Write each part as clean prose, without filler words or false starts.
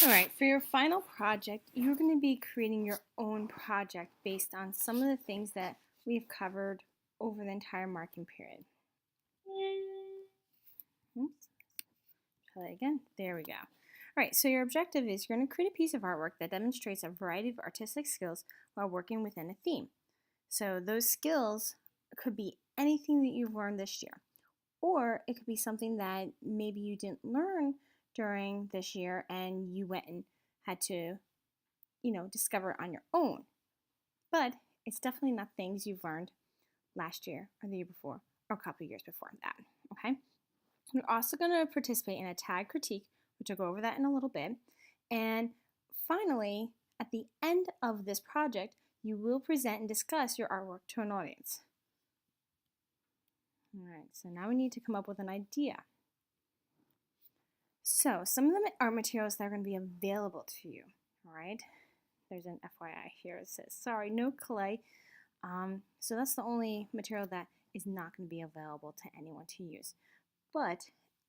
All right, for your final project, you're going to be creating your own project based on some of the things that we've covered over the entire marking period. Oops, try that again. There we go. All right, so your objective is you're going to create a piece of artwork that demonstrates a variety of artistic skills while working within a theme. So those skills could be anything that you've learned this year, or it could be something that maybe you didn't learn during this year and you went and had to, discover on your own. But it's definitely not things you've learned last year or the year before or a couple of years before that. Okay? You're also going to participate in a tag critique, which I'll go over that in a little bit. And finally, at the end of this project, you will present and discuss your artwork to an audience. All right, so now we need to come up with an idea. So some of the art materials that are going to be available to you, all right? There's an FYI here. It says, sorry, no clay. So that's the only material that is not going to be available to anyone to use. But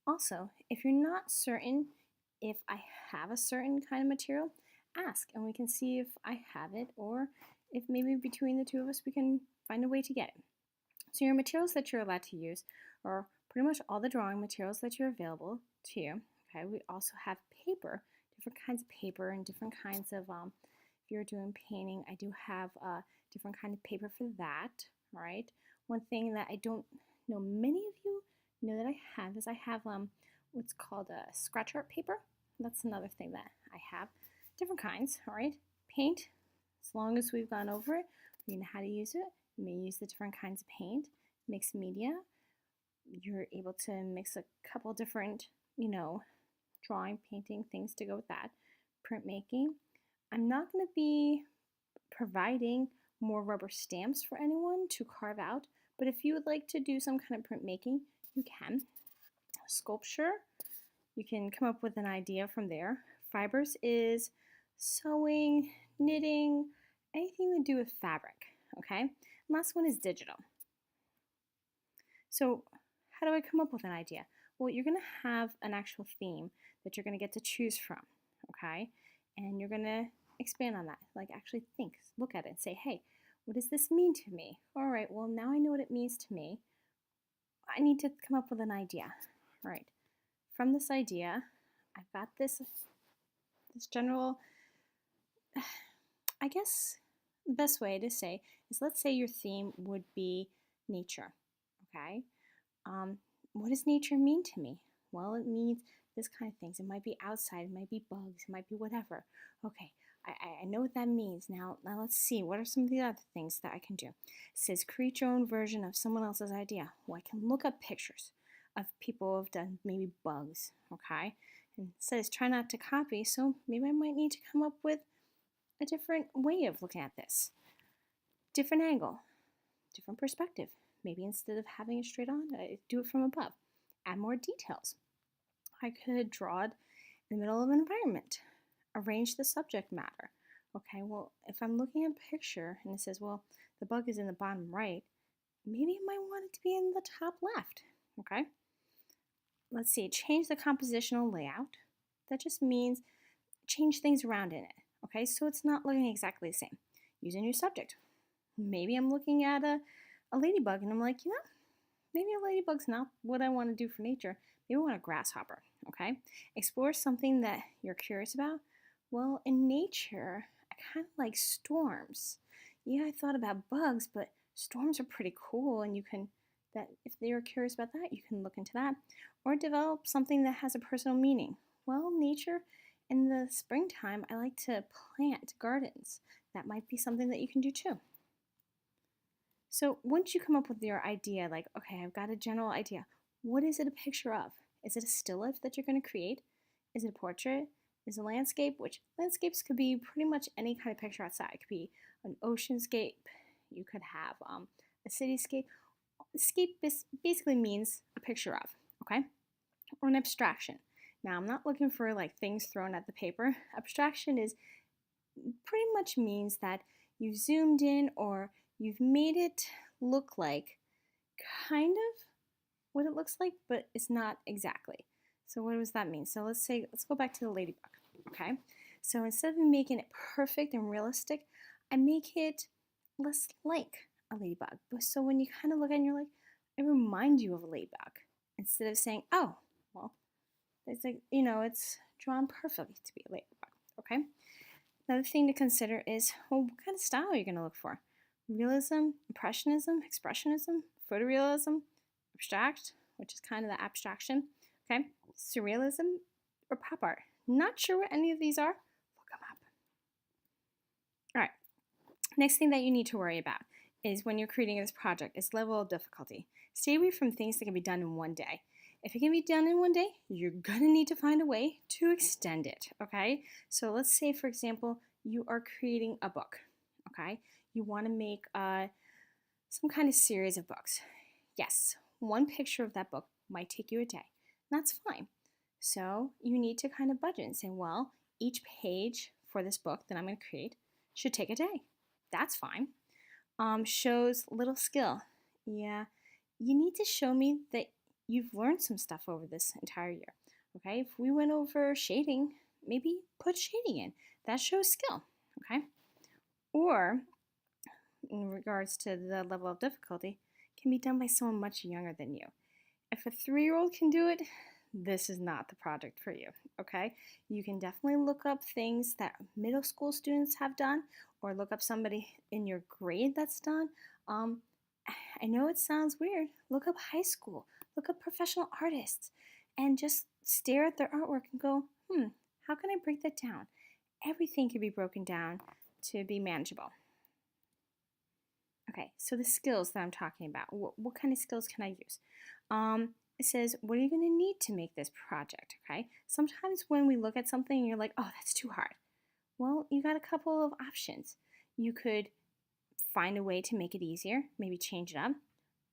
also, if you're not certain if I have a certain kind of material, ask and we can see if I have it or if maybe between the two of us we can find a way to get it. So your materials that you're allowed to use are pretty much all the drawing materials that are available to you. Okay, we also have paper, different kinds of paper and different kinds of, if you're doing painting, I do have a different kind of paper for that, all right? One thing that I don't know many of you know that I have is I have what's called a scratch art paper. That's another thing that I have. Different kinds, all right? Paint, as long as we've gone over it, we know how to use it. You may use the different kinds of paint, mixed media. You're able to mix a couple different, drawing, painting, things to go with that. Printmaking. I'm not going to be providing more rubber stamps for anyone to carve out, but if you would like to do some kind of printmaking, you can. Sculpture, you can come up with an idea from there. Fibers is sewing, knitting, anything to do with fabric, okay? And last one is digital. So how do I come up with an idea? Well, you're going to have an actual theme that you're going to get to choose from, okay? And you're going to expand on that. Like actually think, look at it and say, hey, what does this mean to me? All right, well, now I know what it means to me. I need to come up with an idea. All right, from this idea, I've got this general, I guess the best way to say is, let's say your theme would be nature, okay? What does nature mean to me? Well, it means this kind of things. It might be outside, it might be bugs, it might be whatever. Okay, I know what that means. Now let's see, what are some of the other things that I can do? It says create your own version of someone else's idea. Well, I can look up pictures of people who have done maybe bugs, okay? And it says try not to copy, so maybe I might need to come up with a different way of looking at this. Different angle, different perspective. Maybe instead of having it straight on, I do it from above. Add more details. I could draw it in the middle of an environment. Arrange the subject matter. Okay, well, if I'm looking at a picture and it says, well, the bug is in the bottom right, maybe I might want it to be in the top left. Okay? Let's see, change the compositional layout. That just means change things around in it. Okay, so it's not looking exactly the same. Use a new subject. Maybe I'm looking at a ladybug and I'm like, maybe a ladybug's not what I want to do for nature. Maybe I want a grasshopper, okay? Explore something that you're curious about. Well, in nature, I kind of like storms. Yeah, I thought about bugs, but storms are pretty cool, and if you're curious about that, you can look into that. Or develop something that has a personal meaning. Well, nature, in the springtime, I like to plant gardens. That might be something that you can do too. So once you come up with your idea, like, okay, I've got a general idea. What is it a picture of? Is it a still life that you're going to create? Is it a portrait? Is it a landscape? Which landscapes could be pretty much any kind of picture outside. It could be an oceanscape. You could have a cityscape. Scape basically means a picture of, okay? Or an abstraction. Now, I'm not looking for like things thrown at the paper. Abstraction is pretty much means that you've zoomed in or you've made it look like kind of what it looks like, but it's not exactly. So what does that mean? So let's go back to the ladybug. okay? So instead of making it perfect and realistic, I make it less like a ladybug. So when you kind of look at it and you're like, it reminds you of a ladybug. Instead of saying, oh, well, it's like, it's drawn perfectly to be a ladybug, okay? Another thing to consider is, well, what kind of style are you going to look for? Realism, impressionism, expressionism, photorealism, abstract, which is kind of the abstraction, okay? Surrealism, or pop art. Not sure what any of these are? Look them up. All right, next thing that you need to worry about is when you're creating this project is level of difficulty. Stay away from things that can be done in one day. If it can be done in one day, you're gonna need to find a way to extend it, okay? So let's say, for example, you are creating a book, okay? You wanna make some kind of series of books. Yes, one picture of that book might take you a day. That's fine. So you need to kind of budget and say, well, each page for this book that I'm going to create should take a day. That's fine. Shows little skill. Yeah, you need to show me that you've learned some stuff over this entire year. Okay, if we went over shading, maybe put shading in. That shows skill. Okay, or in regards to the level of difficulty, can be done by someone much younger than you. If a 3-year-old can do it, this is not the project for you, okay? You can definitely look up things that middle school students have done or look up somebody in your grade that's done. I know it sounds weird. Look up high school, look up professional artists, and just stare at their artwork and go, how can I break that down? Everything can be broken down to be manageable. Okay, so the skills that I'm talking about, what kind of skills can I use? It says, what are you going to need to make this project, okay? Sometimes when we look at something and you're like, oh, that's too hard. Well, you got a couple of options. You could find a way to make it easier, maybe change it up,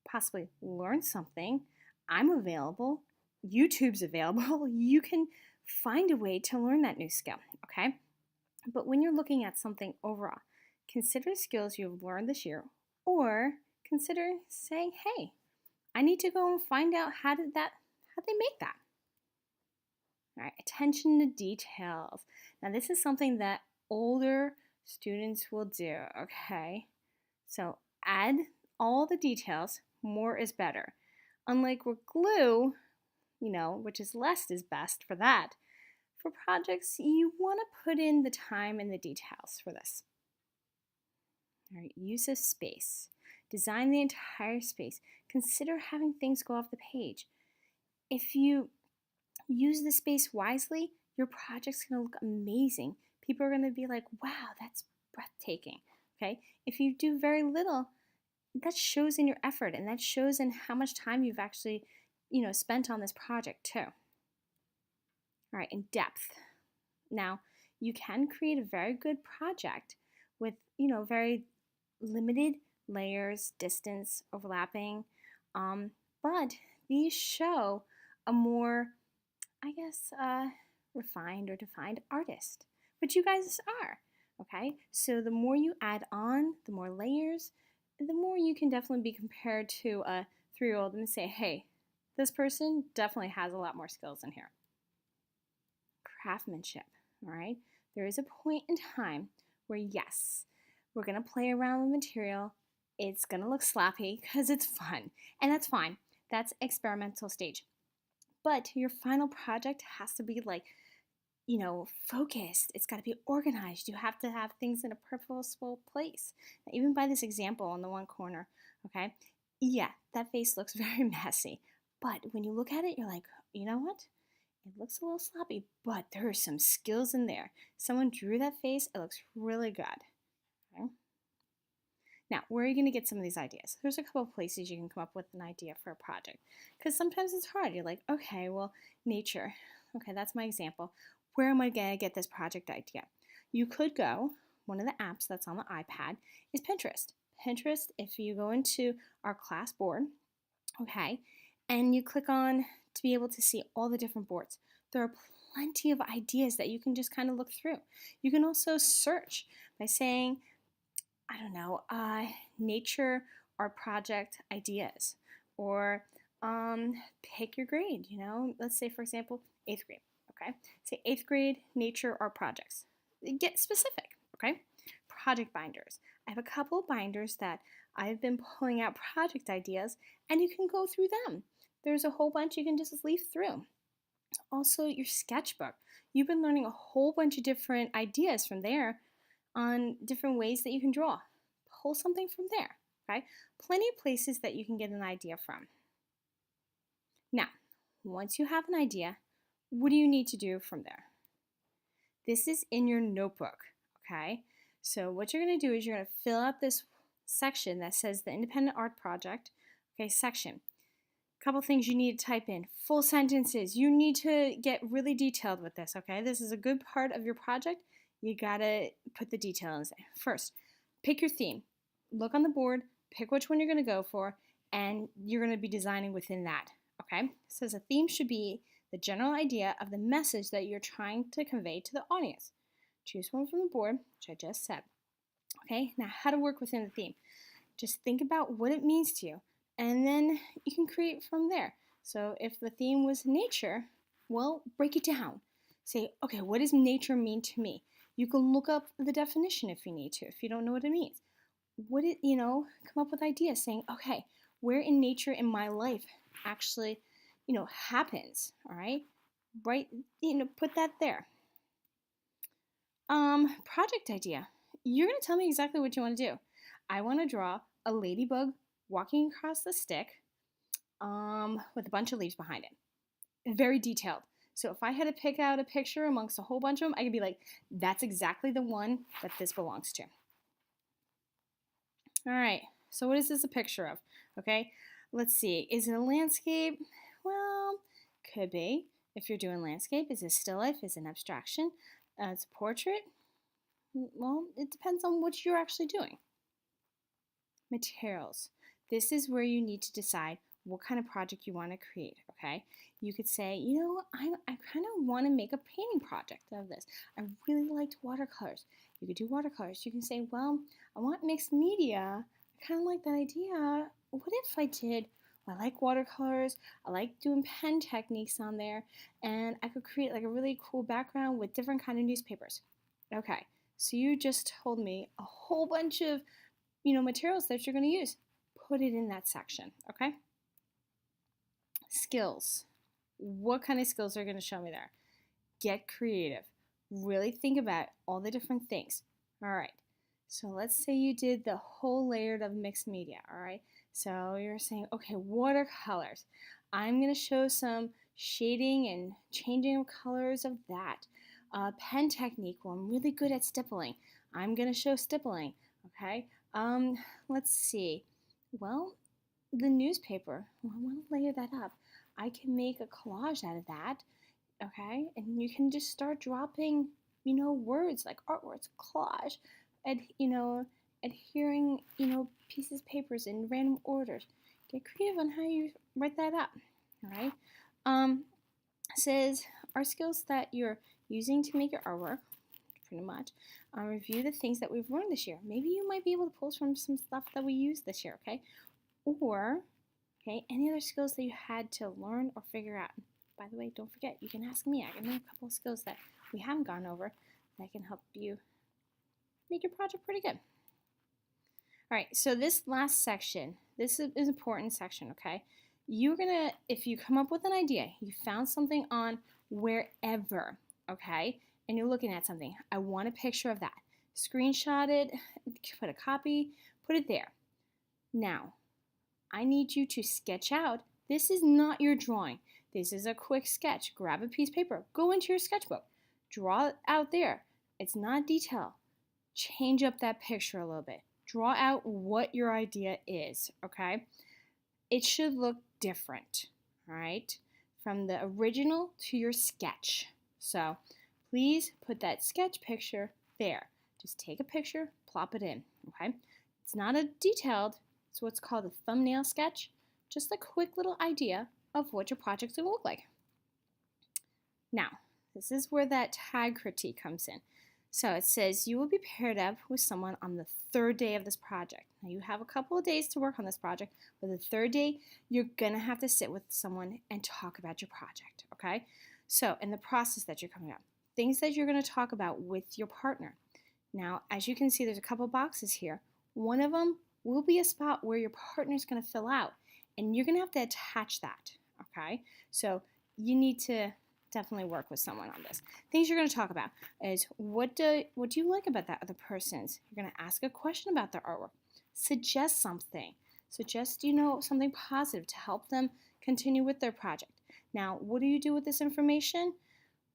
possibly learn something. I'm available. YouTube's available. You can find a way to learn that new skill, okay? But when you're looking at something overall, consider skills you've learned this year, or consider saying, hey, I need to go and find out how they make that. All right, attention to details. Now this is something that older students will do, okay? So add all the details, more is better. Unlike with glue, which is less is best for that. For projects, you want to put in the time and the details for this. All right, use of space. Design the entire space. Consider having things go off the page. If you use the space wisely, your project's going to look amazing. People are going to be like, wow, that's breathtaking. Okay? If you do very little, that shows in your effort and that shows in how much time you've actually, spent on this project too. All right, in depth. Now, you can create a very good project with, very limited layers, distance, overlapping, but these show a more, I guess, refined or defined artist, which you guys are, okay? So the more you add on, the more layers, the more you can definitely be compared to a 3-year-old and say, hey, this person definitely has a lot more skills in here. Craftsmanship, all right? There is a point in time where, yes, we're going to play around with material. It's going to look sloppy because it's fun, and that's fine. That's experimental stage. But your final project has to be focused. It's got to be organized. You have to have things in a purposeful place. Now, even by this example on the one corner, okay? Yeah, that face looks very messy. But when you look at it, you're like, you know what? It looks a little sloppy, but there are some skills in there. Someone drew that face. It looks really good. Okay? Now, where are you going to get some of these ideas? There's a couple of places you can come up with an idea for a project. Because sometimes it's hard. You're like, okay, well, nature. Okay, that's my example. Where am I going to get this project idea? You could go, one of the apps that's on the iPad is Pinterest. Pinterest, if you go into our class board, okay, and you click on to be able to see all the different boards, there are plenty of ideas that you can just kind of look through. You can also search by saying, I don't know, nature art project ideas, or pick your grade, let's say, for example, 8th grade. okay? Say 8th grade nature art projects. Get specific, okay? Project binders. I have a couple of binders that I've been pulling out project ideas, and you can go through them. There's a whole bunch you can just leaf through. Also, your sketchbook. You've been learning a whole bunch of different ideas from there on different ways that you can draw. Pull something from there, okay? Plenty of places that you can get an idea from. Now, once you have an idea, what do you need to do from there? This is in your notebook, okay? So what you're going to do is you're going to fill out this section that says the Independent Art Project, okay, section. A couple things you need to type in. Full sentences. You need to get really detailed with this, okay? This is a good part of your project. You got to put the details in. First, pick your theme. Look on the board, pick which one you're going to go for, and you're going to be designing within that, okay? So a theme should be the general idea of the message that you're trying to convey to the audience. Choose one from the board, which I just said. Okay, now how to work within the theme. Just think about what it means to you, and then you can create from there. So if the theme was nature, well, break it down. Say, okay, what does nature mean to me? You can look up the definition if you need to, if you don't know what it means. Come up with ideas saying, okay, where in nature in my life actually, happens, all right? Right, put that there. Project idea. You're going to tell me exactly what you want to do. I want to draw a ladybug walking across the stick with a bunch of leaves behind it. Very detailed. So if I had to pick out a picture amongst a whole bunch of them, I could be like, that's exactly the one that this belongs to. All right, so what is this a picture of? Okay, let's see. Is it a landscape? Well, could be. If you're doing landscape, is it still life? Is it an abstraction? It's a portrait? Well, it depends on what you're actually doing. Materials. This is where you need to decide what kind of project you want to create, okay? You could say, I kind of want to make a painting project of this. I really liked watercolors. You could do watercolors. You can say, well, I want mixed media. I kind of like that idea. What if I did, I like watercolors, I like doing pen techniques on there, and I could create like a really cool background with different kind of newspapers. Okay, so you just told me a whole bunch of, materials that you're going to use. Put it in that section, okay? Skills. What kind of skills are going to show me there? Get creative. Really think about all the different things. All right. So let's say you did the whole layer of mixed media, all right? So you're saying, okay, watercolors. I'm going to show some shading and changing of colors of that. Pen technique. Well, I'm really good at stippling. I'm going to show stippling, okay? Let's see. Well, the newspaper. Well, I want to layer that up. I can make a collage out of that, okay? And you can just start dropping, words like artworks, collage, and adhering, pieces of papers in random orders. Get creative on how you write that up, all right? Says our skills that you're using to make your artwork, pretty much. Review the things that we've learned this year. Maybe you might be able to pull from some stuff that we used this year, okay? Or, okay, any other skills that you had to learn or figure out. By the way, don't forget, you can ask me. I can know a couple of skills that we haven't gone over that can help you make your project pretty good. All right, so this last section, this is an important section, okay? You're gonna, if you come up with an idea, you found something on wherever, okay? And you're looking at something. I want a picture of that. Screenshot it, put a copy, put it there. Now, I need you to sketch out. This is not your drawing. This is a quick sketch. Grab a piece of paper. Go into your sketchbook. Draw it out there. It's not detail. Change up that picture a little bit. Draw out what your idea is, okay? It should look different, all right? From the original to your sketch. So please put that sketch picture there. Just take a picture, plop it in, okay? It's not a detailed, it's what's called a thumbnail sketch. Just a quick little idea of what your project's gonna look like. Now, this is where that tag critique comes in. So it says you will be paired up with someone on the third day of this project. Now you have a couple of days to work on this project, but the third day, you're gonna have to sit with someone and talk about your project, okay? So, in the process that you're coming up, things that you're going to talk about with your partner. Now, as you can see, there's a couple boxes here. One of them will be a spot where your partner is going to fill out, and you're going to have to attach that, okay? So, you need to definitely work with someone on this. Things you're going to talk about is what do you like about that other person's? You're going to ask a question about their artwork. Suggest something. Suggest, something positive to help them continue with their project. Now, what do you do with this information?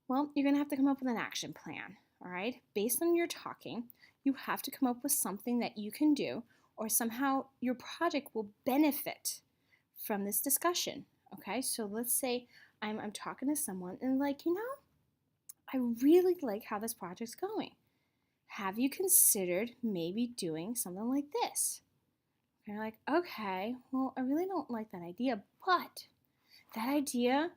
Well, you're going to have to come up with an action plan, all right? Based on your talking, you have to come up with something that you can do or somehow your project will benefit from this discussion, okay? So let's say I'm talking to someone and I really like how this project's going. Have you considered maybe doing something like this? And you're like, okay, well, I really don't like that idea, but that idea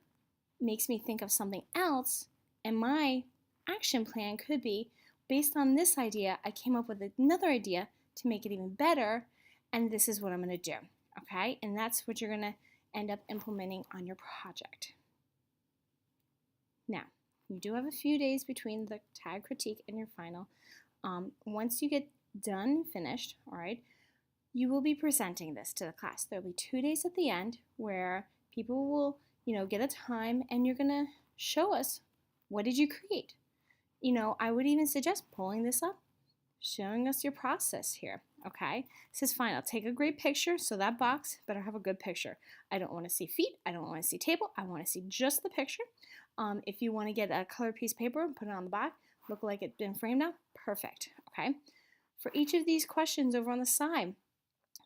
makes me think of something else, and my action plan could be, based on this idea, I came up with another idea to make it even better, and this is what I'm going to do, okay? And that's what you're going to end up implementing on your project. Now, you do have a few days between the tag critique and your final. Once you get done and finished, all right, you will be presenting this to the class. There will be 2 days at the end where people will, get a time and you're going to show us what did you create. I would even suggest pulling this up, showing us your process here, okay? This is fine. I'll take a great picture, so that box better have a good picture. I don't want to see feet. I don't want to see table. I want to see just the picture. If you want to get a colored piece of paper and put it on the back, look like it's been framed out, perfect, okay? For each of these questions over on the side,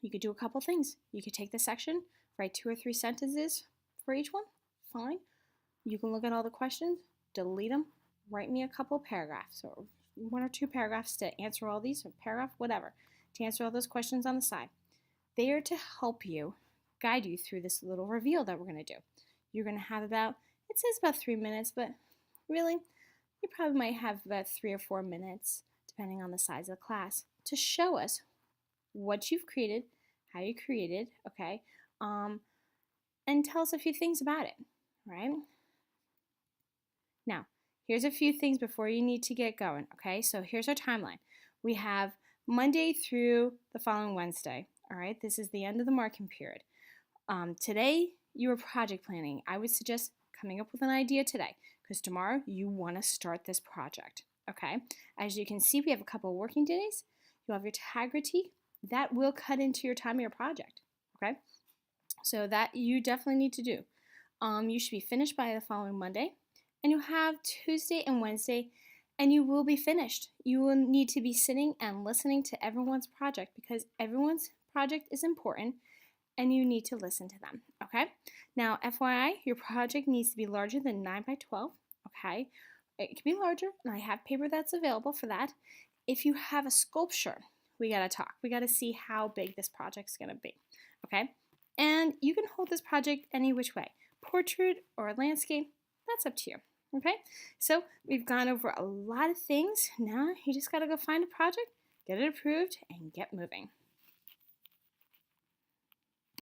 you could do a couple things. You could take the section, write 2 or 3 sentences for each one, fine. You can look at all the questions, delete them, write me a couple paragraphs, or 1 or 2 paragraphs to answer all these, or paragraph, whatever, to answer all those questions on the side. They are to help you, guide you through this little reveal that we're going to do. You're going to have it says about 3 minutes, but really, you probably might have about 3 or 4 minutes, depending on the size of the class, to show us what you've created, how you created, okay, and tell us a few things about it, right? Now, here's a few things before you need to get going, okay? So here's our timeline. We have Monday through the following Wednesday, all right? This is the end of the marking period. Today, you are project planning. I would suggest coming up with an idea today, because tomorrow you want to start this project, okay? As you can see, we have a couple of working days. You'll have your tag critique. That will cut into your time of your project, okay? So that you definitely need to do. You should be finished by the following Monday, and you'll have Tuesday and Wednesday, and you will be finished. You will need to be sitting and listening to everyone's project, because everyone's project is important, and you need to listen to them, okay? Now, FYI, your project needs to be larger than 9 by 12, okay? It can be larger, and I have paper that's available for that. If you have a sculpture, we gotta talk. We gotta see how big this project's gonna be, okay? And you can hold this project any which way. Portrait or landscape, that's up to you, okay? So we've gone over a lot of things. Now you just gotta go find a project, get it approved, and get moving.